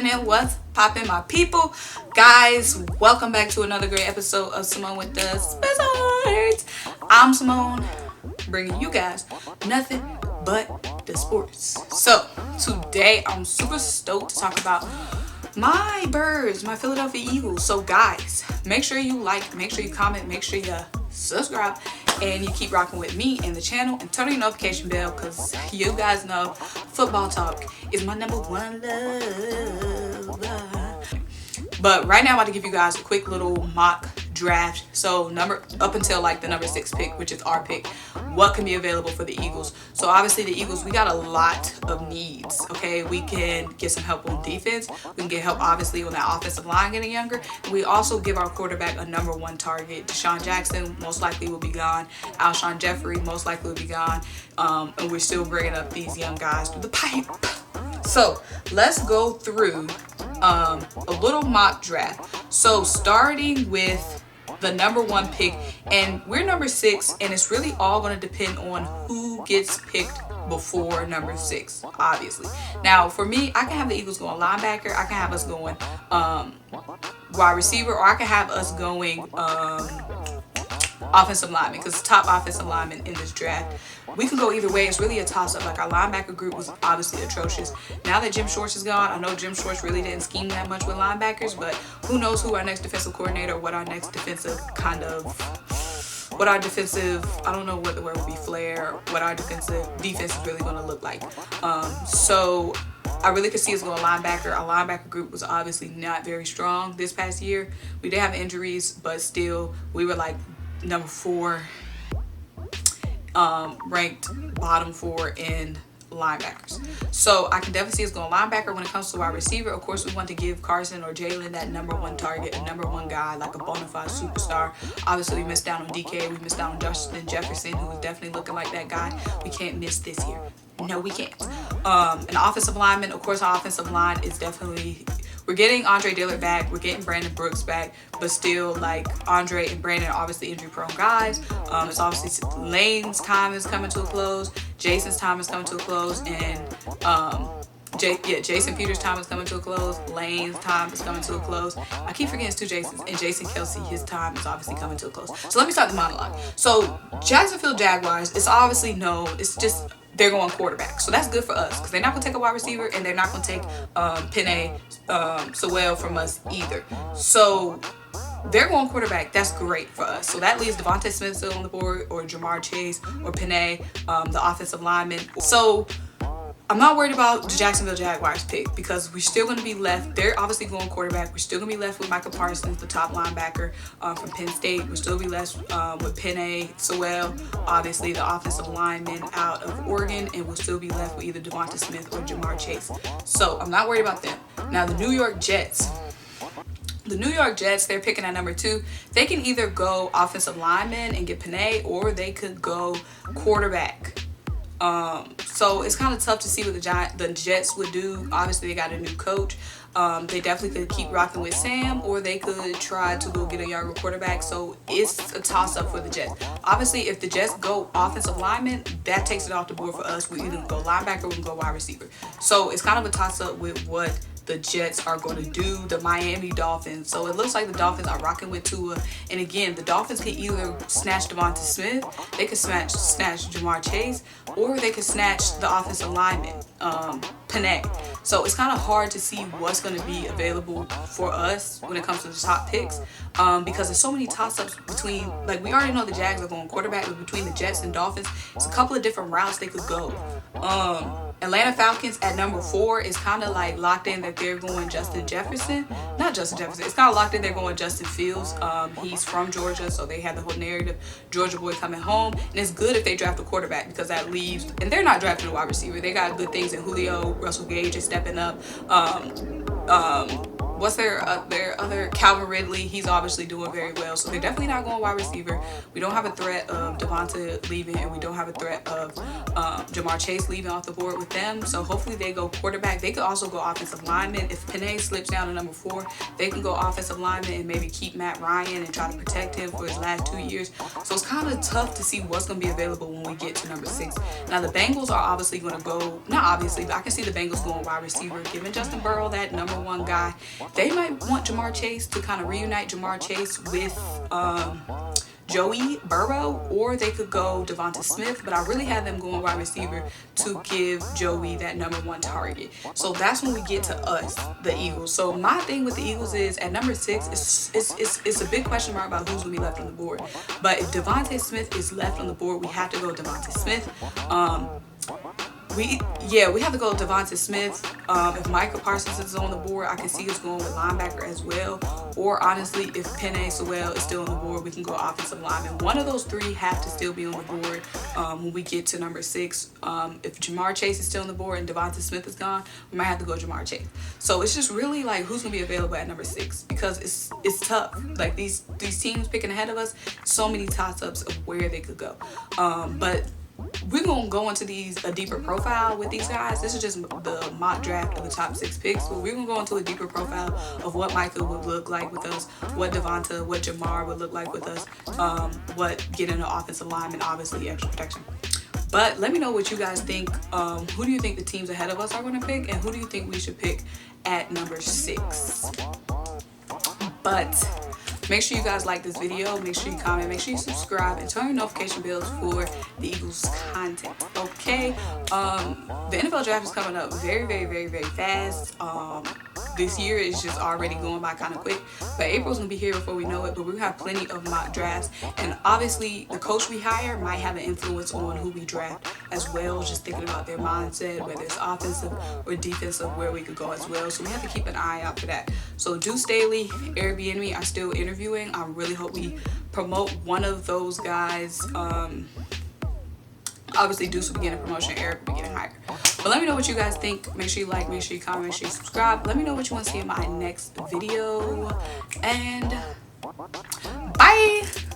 happening? What's popping, my people? Guys, welcome back to another great episode of Simone with the Sports. I'm Simone, bringing you guys nothing but the sports. So today I'm super stoked to talk about my birds, my Philadelphia Eagles. So guys, make sure you like, make sure you comment, make sure you subscribe, and you keep rocking with me and the channel, and turn on your notification bell, because you guys know football talk is my #1 love. But right now I'm about to give you guys a quick little mock draft. So up until like the number 6 pick, which is our pick, what can be available for the Eagles. So obviously the Eagles, we got a lot of needs. Okay, we can get some help on defense, we can get help obviously on that offensive line getting younger, and we also give our quarterback a #1 target. Deshaun Jackson most likely will be gone, Alshon Jeffrey most likely will be gone, and we're still bringing up these young guys through the pipe. So let's go through a little mock draft. So starting with the #1 pick, and we're number 6, and it's really all going to depend on who gets picked before number 6, obviously. Now for me, I can have the Eagles going linebacker, I can have us going wide receiver, or I can have us going offensive lineman, because top offensive lineman in this draft. We can go either way. It's really a toss-up. Like, our linebacker group was obviously atrocious. Now that Jim Schwartz is gone, I know Jim Schwartz really didn't scheme that much with linebackers, but who knows who our next defensive coordinator, what our next defensive I don't know what the word would be, flair, what our defense is really going to look like. So I really could see us going linebacker. Our linebacker group was obviously not very strong this past year. We did have injuries, but still, we were like number 4, ranked bottom 4 in linebackers. So I can definitely see us going linebacker. When it comes to wide receiver, of course we want to give CARSON or JALEN that #1 target, a #1 guy, like a bona fide superstar. Obviously we missed out on DK, we missed out on Justin Jefferson, who was definitely looking like that guy. We can't miss this year. No, we can't. An offensive lineman, of course our offensive line is definitely, we're getting Andre Dillard back, we're getting Brandon Brooks back, but still, like, Andre and Brandon are obviously injury prone guys. It's obviously Lane's time is coming to a close, Jason's time is coming to a close, and Jason Peters' time is coming to a close, Lane's time is coming to a close. I keep forgetting it's 2 Jasons, and Jason Kelsey, his time is obviously coming to a close. So let me start the monologue. So Jacksonville Jaguars, it's obviously it's just, they're going quarterback. So that's good for us, because they're not going to take a wide receiver, and they're not going to take PENEI, SEWELL from us either. So they're going quarterback. That's great for us. So that leaves Devonta Smith still on the board, or Jamar Chase, or PENEI, the offensive lineman. So I'm not worried about the Jacksonville Jaguars pick, because we're still going to be left. They're obviously going quarterback. We're still going to be left with MICAH PARSONS, the top linebacker from Penn State. We'll still be left with PENEI, SEWELL, obviously the offensive lineman out of Oregon, and we'll still be left with either Devonta Smith or Jamar Chase. So I'm not worried about them. Now the New York Jets. The New York Jets, they're picking at #2. They can either go offensive lineman and get PENEI, or they could go quarterback. So it's kind of tough to see what the Jets would do. Obviously they got a new coach. They definitely could keep rocking with Sam, or they could try to go get a younger quarterback. So it's a toss-up for the Jets. Obviously if the Jets go offensive lineman, that takes it off the board for us. We either go linebacker or we can go wide receiver. So it's kind of a toss-up with what the Jets are going to do. The Miami Dolphins. So it looks like the Dolphins are rocking with Tua. And again, the Dolphins can either snatch Devonta Smith, they could snatch Jamar Chase, or they could snatch the offensive lineman, PENEI. So it's kind of hard to see what's going to be available for us when it comes to the top picks, because there's so many toss-ups between, like, we already know the Jags are going quarterback, but between the Jets and Dolphins, it's a couple of different routes they could go. Atlanta Falcons at #4 is kind of like locked in that they're going Justin Jefferson. Not Justin Jefferson. It's kind of locked in they're going Justin Fields. He's from Georgia, so they have the whole narrative, Georgia boy coming home. And it's good if they draft a quarterback, because that leaves, and they're not drafting a wide receiver. They got good things in Julio. Russell Gage is stepping up. what's their other Calvin Ridley, he's obviously doing very well, so they're definitely not going wide receiver. We don't have a threat of Devonta leaving, and we don't have a threat of Jamar Chase leaving off the board with them, so hopefully they go quarterback. They could also go offensive lineman. If PENEI slips down to number 4, they can go offensive lineman and maybe keep Matt Ryan and try to protect him for his last 2 years. So it's kind of tough to see what's going to be available when we get to number 6. Now the Bengals are obviously going to go, not obviously, but I can see the Bengals going wide receiver, giving Justin Burrow that number 1 guy. They might want Jamar Chase to kind of reunite Jamar Chase with Joey Burrow, or they could go Devonta Smith, but I really have them going wide receiver to give Joey that number 1 target. So that's when we get to us, the Eagles. So my thing with the Eagles is at number 6, it's a big question mark about who's going to be left on the board. But if Devonta Smith is left on the board, we have to go Devonta Smith. We have to go Devonta Smith. If MICAH Parsons is on the board, I can see us going with linebacker as well. Or honestly, if PENEI SEWELL is still on the board, we can go offensive lineman. One of those 3 have to still be on the board when we get to number 6. If Jamar Chase is still on the board and Devonta Smith is gone, we might have to go Jamar Chase. So it's just really like who's gonna be available at number 6, because it's tough. Like these teams picking ahead of us, so many toss-ups of where they could go. But we're going to go into a deeper profile with these guys. This is just the mock draft of the top 6 picks. But we're going to go into a deeper profile of what MICAH would look like with us, what Devonta, what Jamar would look like with us, what getting an offensive lineman, obviously extra protection. But let me know what you guys think. Who do you think the teams ahead of us are going to pick? And who do you think we should pick at number 6? But make sure you guys like this video, make sure you comment, make sure you subscribe, and turn your notification bells for the Eagles content, okay? The NFL draft is coming up very, very, very, very fast. This year is just already going by kind of quick, but April's gonna be here before we know it. But we're gonna have plenty of mock drafts, and obviously the coach we hire might have an influence on who we draft as well, just thinking about their mindset, whether it's offensive or defensive, where we could go as well. So we have to keep an eye out for that. So Deuce Staley, Airbnb are still interviewing. I really hope we promote one of those guys. Obviously Deuce will be getting a promotion, Eric will be getting hired. But let me know what you guys think. Make sure you like, make sure you comment, make sure you subscribe. Let me know what you want to see in my next video. And bye!